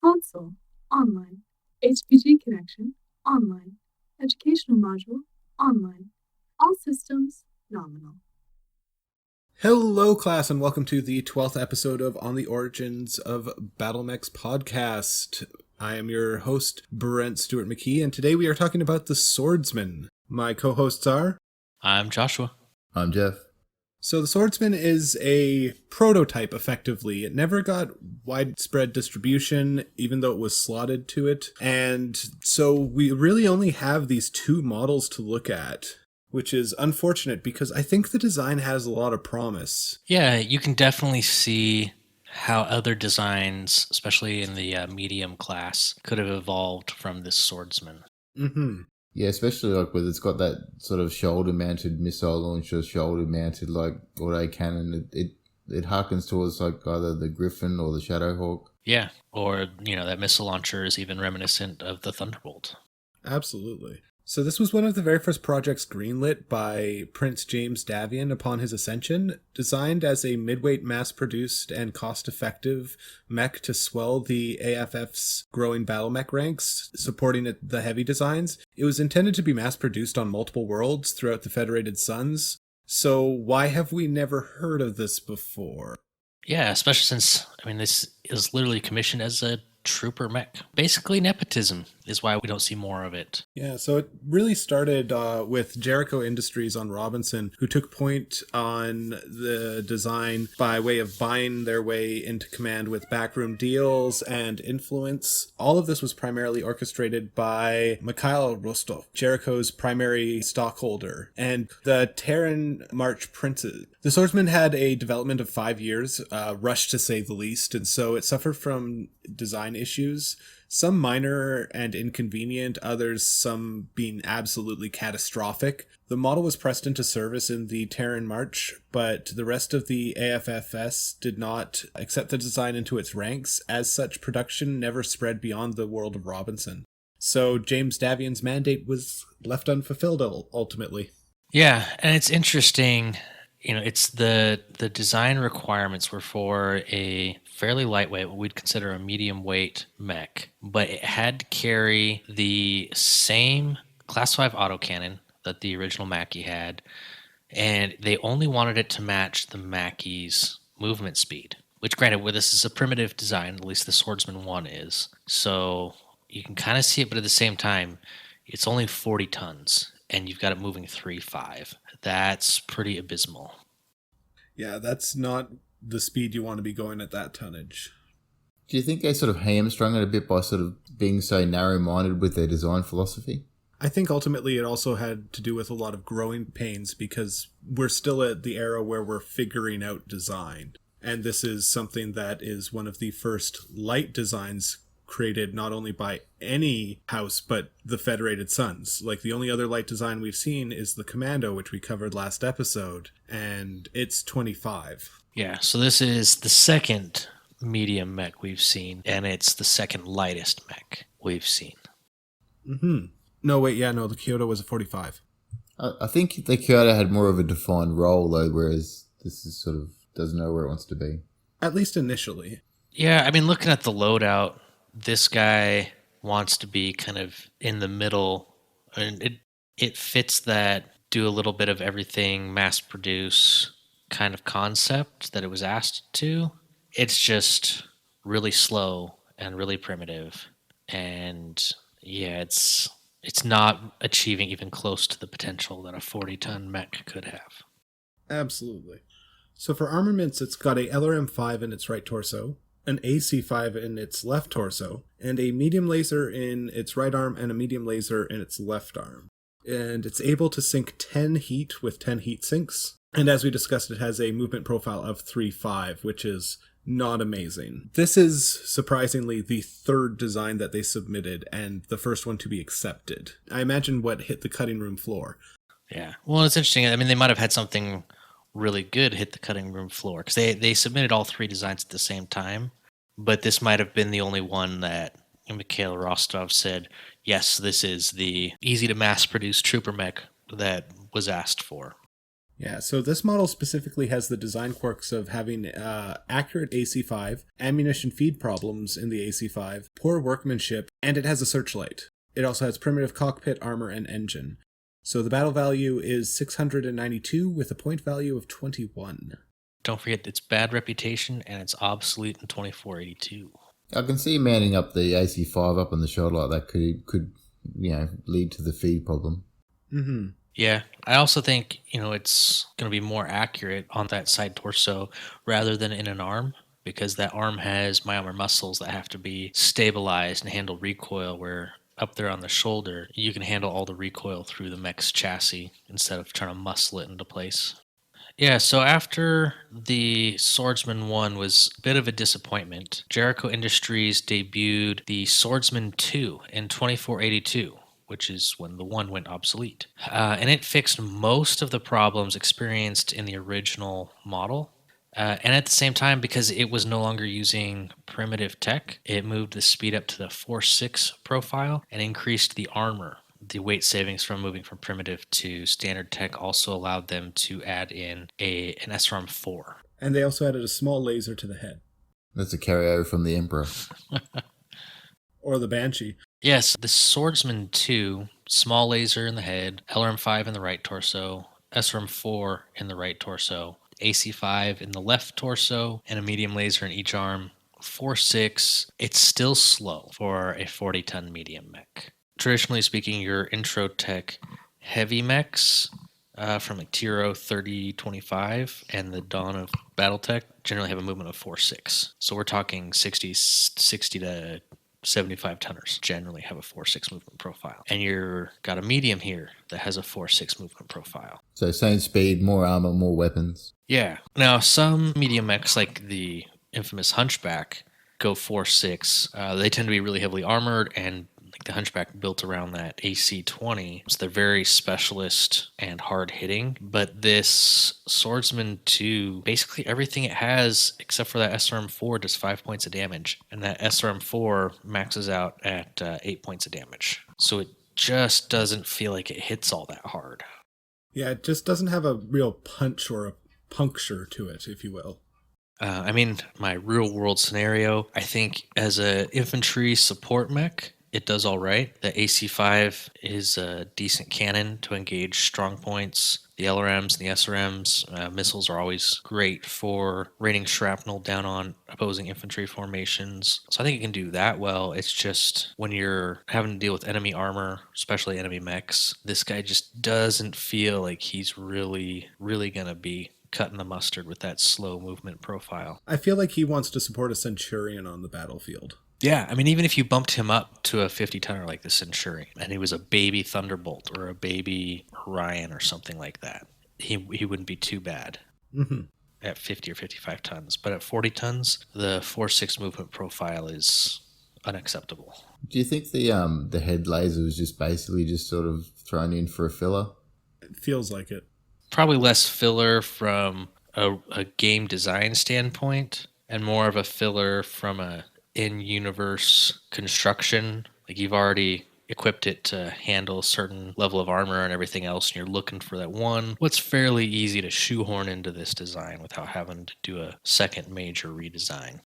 Console, online. HPG connection, online. Educational module, online. All systems, nominal. Hello, class, and welcome to the 12th episode of On the Origins of Battlemechs Podcast. I am your host, Brent Stewart McKee, and today we are talking about the Swordsman. My co-hosts are... I'm Joshua. I'm Geoff. So the Swordsman is a prototype, effectively. It never got widespread distribution, even though it was slotted to it. And so we really only have these two models to look at, which is unfortunate because I think the design has a lot of promise. Yeah, you can definitely see how other designs, especially in the medium class, could have evolved from this Swordsman. Mm-hmm. Yeah, especially like with it's got that sort of shoulder-mounted missile launcher, shoulder-mounted like auto cannon. It harkens towards like either the Griffin or the Shadowhawk. Yeah, or that missile launcher is even reminiscent of the Thunderbolt. Absolutely. So this was one of the very first projects greenlit by Prince James Davian upon his ascension, designed as a midweight mass-produced and cost-effective mech to swell the AFF's growing battle mech ranks, supporting the heavy designs. It was intended to be mass-produced on multiple worlds throughout the Federated Suns. So why have we never heard of this before? Yeah, especially since, this is literally commissioned as a trooper mech. Basically, nepotism is why we don't see more of it. Yeah, so it really started with Jericho Industries on Robinson, who took point on the design by way of buying their way into command with backroom deals and influence. All of this was primarily orchestrated by Mikhail Rostov, Jericho's primary stockholder, and the Terran March princes. The Swordsman had a development of 5 years, rushed to say the least, and so it suffered from design issues, some minor and inconvenient, others some being absolutely catastrophic. The model was pressed into service in the Terran March, but the rest of the AFFS did not accept the design into its ranks. As such, production never spread beyond the world of Robinson. So James Davian's mandate was left unfulfilled ultimately. Yeah, and it's interesting. It's the design requirements were for a fairly lightweight, what we'd consider a medium weight mech, but it had to carry the same Class 5 autocannon that the original Mackie had, and they only wanted it to match the Mackie's movement speed, which granted, well, this is a primitive design, at least the Swordsman 1 is, so you can kind of see it, but at the same time, it's only 40 tons. And you've got it moving 3.5. That's pretty abysmal. Yeah, that's not the speed you want to be going at that tonnage. Do you think they sort of hamstrung it a bit by sort of being so narrow-minded with their design philosophy? I think ultimately it also had to do with a lot of growing pains because we're still at the era where we're figuring out design. And this is something that is one of the first light designs created not only by any house, but the Federated Suns. Like, the only other light design we've seen is the Commando, which we covered last episode, and it's 25. Yeah, so this is the second medium mech we've seen, and it's the second lightest mech we've seen. Mm-hmm. No, wait, yeah, no, the Kyoto was a 45. I think the Kyoto had more of a defined role, though, whereas this is sort of doesn't know where it wants to be. At least initially. Yeah, looking at the loadout, this guy wants to be kind of in the middle, and it fits that do a little bit of everything, mass produce kind of concept that it was asked to. It's just really slow and really primitive, and yeah, it's not achieving even close to the potential that a 40-ton mech could have. Absolutely. So for armaments, it's got a LRM-5 in its right torso, an AC-5 in its left torso, and a medium laser in its right arm and a medium laser in its left arm. And it's able to sink 10 heat with 10 heat sinks. And as we discussed, it has a movement profile of 3.5, which is not amazing. This is, surprisingly, the third design that they submitted and the first one to be accepted. I imagine what hit the cutting room floor. Yeah. Well, it's interesting. They might have had something really good hit the cutting room floor because they submitted all three designs at the same time. But this might have been the only one that Mikhail Rostov said, yes, this is the easy to mass produce trooper mech that was asked for. Yeah, so this model specifically has the design quirks of having accurate AC5, ammunition feed problems in the AC5, poor workmanship, and it has a searchlight. It also has primitive cockpit, armor, and engine. So the battle value is 692 with a point value of 21. Don't forget its bad reputation and it's obsolete in 2482. I can see manning up the AC5 up on the shoulder like that could lead to the feed problem. Mm-hmm. Yeah, I also think, it's going to be more accurate on that side torso rather than in an arm, because that arm has myomer muscles that have to be stabilized and handle recoil, where up there on the shoulder, you can handle all the recoil through the mech's chassis instead of trying to muscle it into place. Yeah, so after the Swordsman 1 was a bit of a disappointment, Jericho Industries debuted the Swordsman 2 in 2482, which is when the 1 went obsolete. And it fixed most of the problems experienced in the original model. And at the same time, because it was no longer using primitive tech, it moved the speed up to the 4.6 profile and increased the armor. The weight savings from moving from primitive to standard tech also allowed them to add in an SRM 4. And they also added a small laser to the head. That's a carryover from the Emperor. Or the Banshee. Yes, the Swordsman 2, small laser in the head, LRM 5 in the right torso, SRM 4 in the right torso, AC5 in the left torso, and a medium laser in each arm. 4.6, it's still slow for a 40-ton medium mech. Traditionally speaking, your intro tech heavy mechs from like Tiro 3025 and the Dawn of Battletech generally have a movement of 4.6. So we're talking 60 to 75 tonners generally have a 4.6 movement profile. And you're got a medium here that has a 4.6 movement profile. So same speed, more armor, more weapons. Yeah. Now, some medium mechs like the infamous Hunchback go 4.6. They tend to be really heavily armored, and like the Hunchback built around that AC-20. So they're very specialist and hard hitting. But this Swordsman 2, basically everything it has except for that SRM-4 does 5 points of damage. And that SRM-4 maxes out at 8 points of damage. So it just doesn't feel like it hits all that hard. Yeah, it just doesn't have a real punch or a puncture to it, if you will. My real world scenario, I think as a infantry support mech, it does all right. The AC5 is a decent cannon to engage strong points. The LRMs and the SRMs, missiles are always great for raining shrapnel down on opposing infantry formations. So I think it can do that well. It's just when you're having to deal with enemy armor, especially enemy mechs, this guy just doesn't feel like he's really, really going to be cutting the mustard with that slow movement profile. I feel like he wants to support a Centurion on the battlefield. Yeah, even if you bumped him up to a 50-tonner like the Centurion, and he was a baby Thunderbolt or a baby Orion or something like that, he wouldn't be too bad at 50 or 55 tons. But at 40 tons, the 4.6 movement profile is unacceptable. Do you think the head laser was just basically just sort of thrown in for a filler? It feels like it. Probably less filler from a game design standpoint and more of a filler from a in-universe construction. Like you've already equipped it to handle a certain level of armor and everything else, and you're looking for that one. What's fairly easy to shoehorn into this design without having to do a second major redesign.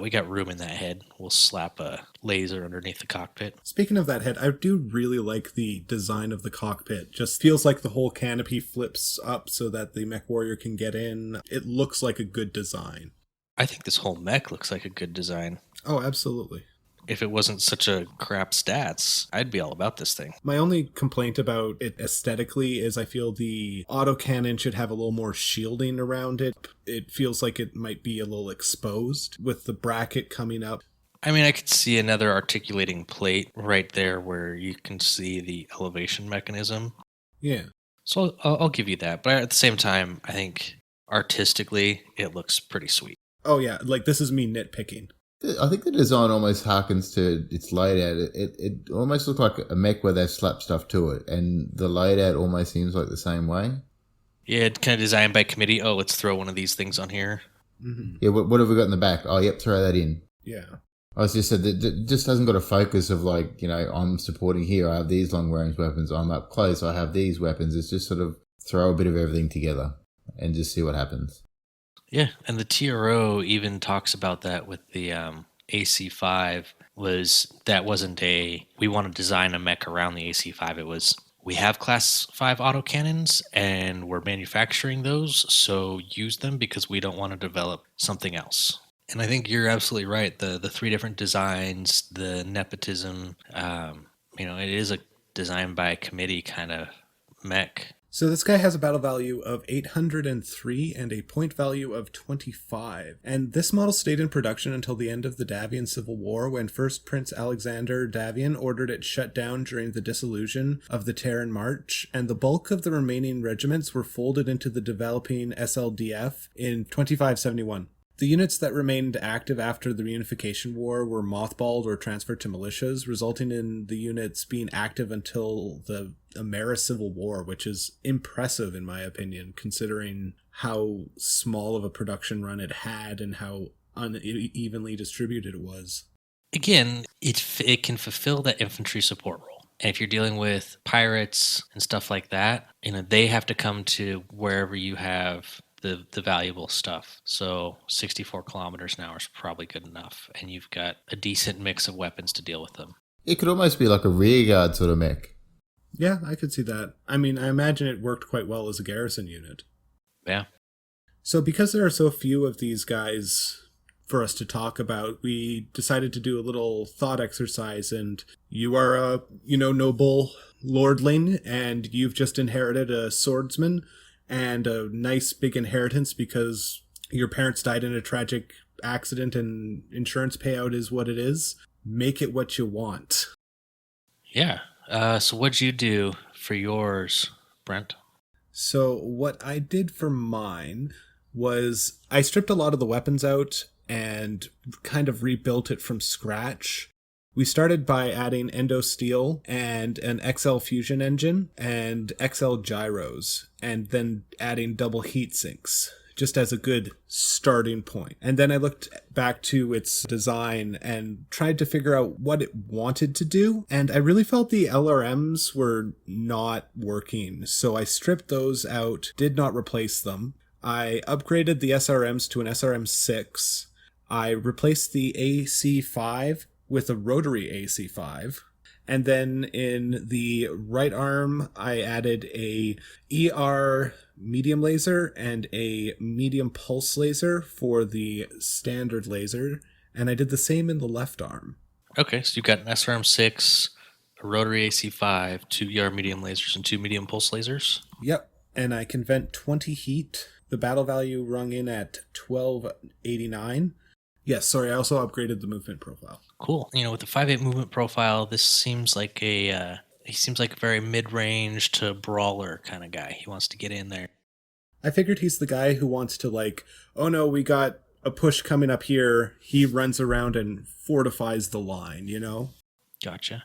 We got room in that head. We'll slap a laser underneath the cockpit. Speaking of that head, I do really like the design of the cockpit. Just feels like the whole canopy flips up so that the mech warrior can get in. It looks like a good design. I think this whole mech looks like a good design. Oh, absolutely. If it wasn't such a crap stats, I'd be all about this thing. My only complaint about it aesthetically is I feel the autocannon should have a little more shielding around it. It feels like it might be a little exposed with the bracket coming up. I could see another articulating plate right there where you can see the elevation mechanism. Yeah. So I'll give you that. But at the same time, I think artistically, it looks pretty sweet. Oh, yeah. Like, this is me nitpicking. I think the design almost harkens to its layout. It almost looks like a mech where they've slapped stuff to it, and the layout almost seems like the same way. Yeah, it's kind of designed by committee. Oh, let's throw one of these things on here. Yeah, what have we got in the back? Oh, yep, throw that in. Yeah. I was just said that it just hasn't got a focus of like, I'm supporting here. I have these long range weapons. I'm up close. I have these weapons. It's just sort of throw a bit of everything together and just see what happens. Yeah, and the TRO even talks about that with the AC5. That wasn't we want to design a mech around the AC5. It was, we have class 5 autocannons and we're manufacturing those, so use them because we don't want to develop something else. And I think you're absolutely right. The 3 different designs, the nepotism, it is a design by committee kind of mech. So this guy has a battle value of 803 and a point value of 25. And this model stayed in production until the end of the Davian Civil War, when first Prince Alexander Davian ordered it shut down during the dissolution of the Terran March, and the bulk of the remaining regiments were folded into the developing SLDF in 2571. The units that remained active after the Reunification War were mothballed or transferred to militias, resulting in the units being active until the Amera Civil War, which is impressive in my opinion, considering how small of a production run it had and how unevenly distributed it was. Again, it can fulfill that infantry support role. And if you're dealing with pirates and stuff like that, they have to come to wherever you have the valuable stuff. So 64 kilometers an hour is probably good enough, and you've got a decent mix of weapons to deal with them. It could almost be like a rearguard sort of mech. Yeah, I could see that. I mean, I imagine it worked quite well as a garrison unit. Yeah. So because there are so few of these guys for us to talk about, we decided to do a little thought exercise, and you are a, noble lordling, and you've just inherited a swordsman and a nice big inheritance because your parents died in a tragic accident and insurance payout is what it is. Make it what you want. Yeah. So what'd you do for yours, Brent? So what I did for mine was I stripped a lot of the weapons out and kind of rebuilt it from scratch. We started by adding endo steel and an XL fusion engine and XL gyros, and then adding double heat sinks, just as a good starting point. And then I looked back to its design and tried to figure out what it wanted to do. And I really felt the LRMs were not working. So I stripped those out, did not replace them. I upgraded the SRMs to an SRM6. I replaced the AC5 with a rotary AC5. And then in the right arm, I added a ER medium laser and a medium pulse laser for the standard laser. And I did the same in the left arm. Okay, so you've got an SRM6, a rotary AC5, 2 ER medium lasers, and 2 medium pulse lasers? Yep, and I can vent 20 heat. The battle value rung in at 1289. Yes, sorry, I also upgraded the movement profile. Cool. With the 5.8 movement profile, this seems like he seems like a very mid-range to brawler kind of guy. He wants to get in there. I figured he's the guy who wants to oh no, we got a push coming up here. He runs around and fortifies the line, Gotcha.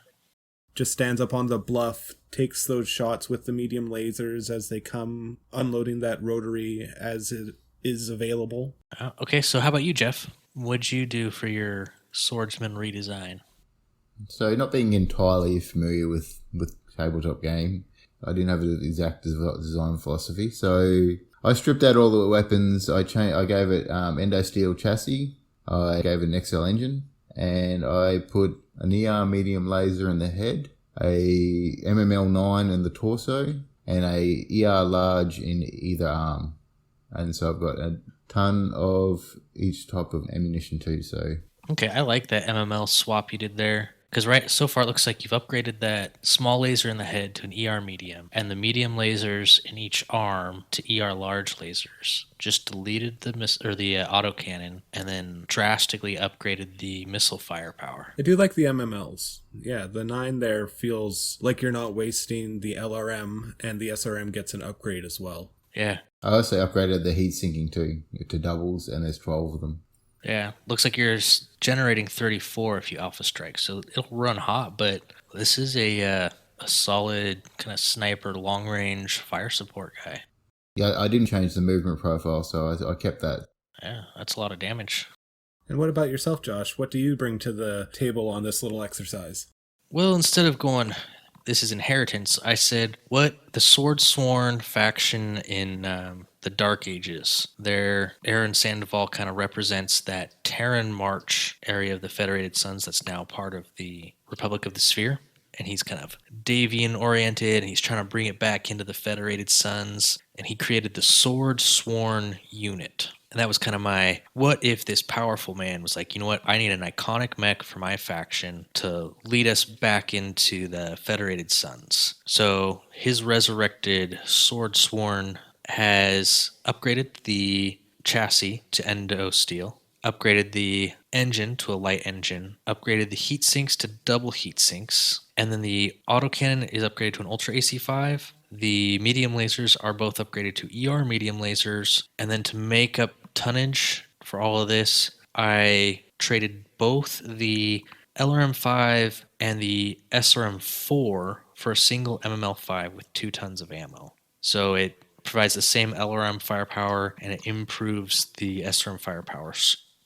Just stands up on the bluff, takes those shots with the medium lasers as they come, unloading that rotary as it is available. Okay, so how about you, Geoff? What'd you do for your swordsman redesign? So not being entirely familiar with tabletop game, I didn't have an exact design philosophy. So I stripped out all the weapons. I gave it endo steel chassis. I gave it an XL engine, and I put an ER medium laser in the head, a MML9 in the torso, and a ER large in either arm. And so I've got a ton of each type of ammunition too. So okay, I like that MML swap you did there, because so far it looks like you've upgraded that small laser in the head to an ER medium, and the medium lasers in each arm to ER large lasers. Just deleted the autocannon, and then drastically upgraded the missile firepower. I do like the MMLs. Yeah, the 9 there feels like you're not wasting the LRM, and the SRM gets an upgrade as well. Yeah. I also upgraded the heat sinking too to doubles, and there's 12 of them. Yeah, looks like you're generating 34 if you alpha strike, so it'll run hot, but this is a solid kind of sniper long range fire support guy. Yeah, I didn't change the movement profile, so I kept that. Yeah, that's a lot of damage. And what about yourself, Josh? What do you bring to the table on this little exercise? Well, instead of going this is Inheritance, I said, what the Swordsworn faction in the Dark Ages, their Aaron Sandoval kind of represents that Terran March area of the Federated Suns that's now part of the Republic of the Sphere. And he's kind of Davian oriented, and he's trying to bring it back into the Federated Suns. And he created the Swordsworn unit. And that was kind of my, what if this powerful man was like, you know what, I need an iconic mech for my faction to lead us back into the Federated Suns. So his resurrected Swordsworn has upgraded the chassis to endo steel, upgraded the engine to a light engine, upgraded the heat sinks to double heat sinks, and then the autocannon is upgraded to an Ultra AC5. The medium lasers are both upgraded to ER medium lasers, and then to make up tonnage for all of this, I traded both the LRM-5 and the SRM-4 for a single MML-5 with 2 tons of ammo. So it provides the same LRM firepower, and it improves the SRM firepower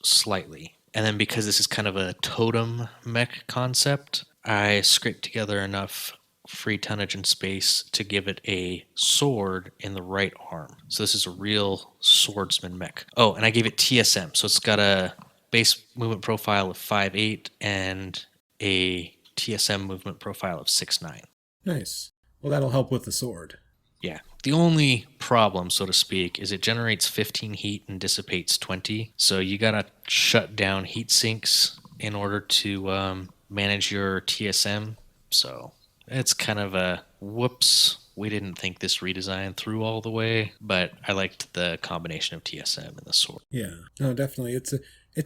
slightly. And then because this is kind of a totem mech concept, I scraped together enough free tonnage and space to give it a sword in the right arm. So this is a real swordsman mech. Oh, and I gave it TSM. So it's got a base movement profile of 5'8" and a TSM movement profile of 6'9". Nice. Well, that'll help with the sword. Yeah. The only problem, so to speak, is it generates 15 heat and dissipates 20. So you gotta shut down heat sinks in order to manage your TSM. So it's kind of a whoops. We didn't think this redesign through all the way, but I liked the combination of TSM and the sword. Yeah, no, definitely. It's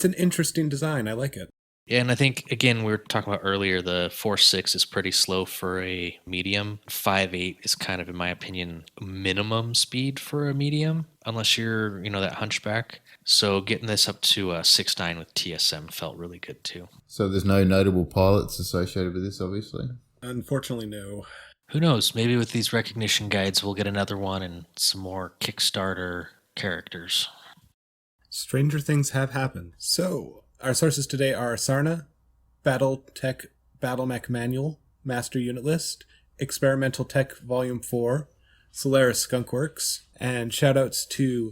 an interesting design. I like it. Yeah, and I think, again, we were talking about earlier, the 4.6 is pretty slow for a medium. 5.8 is kind of, in my opinion, minimum speed for a medium, unless you're, that hunchback. So getting this up to 6.9 with TSM felt really good, too. So there's no notable pilots associated with this, obviously? Unfortunately, no. Who knows? Maybe with these recognition guides, we'll get another one and some more Kickstarter characters. Stranger things have happened. So, our sources today are Sarna, Battletech Battlemech Manual, Master Unit List, Experimental Tech Volume 4, Solaris Skunkworks, and shoutouts to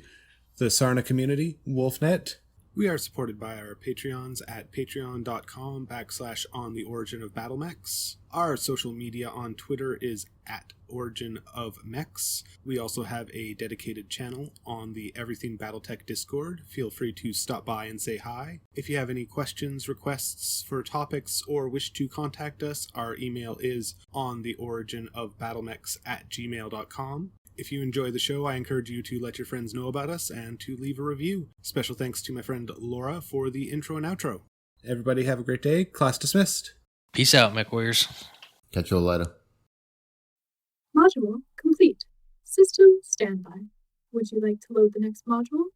the Sarna community, Wolfnet. We are supported by our Patreons at patreon.com/on the Origin of Battlemechs. Our social media on Twitter is at Origin of Mechs. We also have a dedicated channel on the Everything Battletech Discord. Feel free to stop by and say hi. If you have any questions, requests for topics, or wish to contact us, our email is ontheoriginofbattlemechs@gmail.com. If you enjoy the show, I encourage you to let your friends know about us and to leave a review. Special thanks to my friend Laura for the intro and outro. Everybody have a great day. Class dismissed. Peace out, Mech Warriors. Catch you all later. Module complete. System standby. Would you like to load the next module?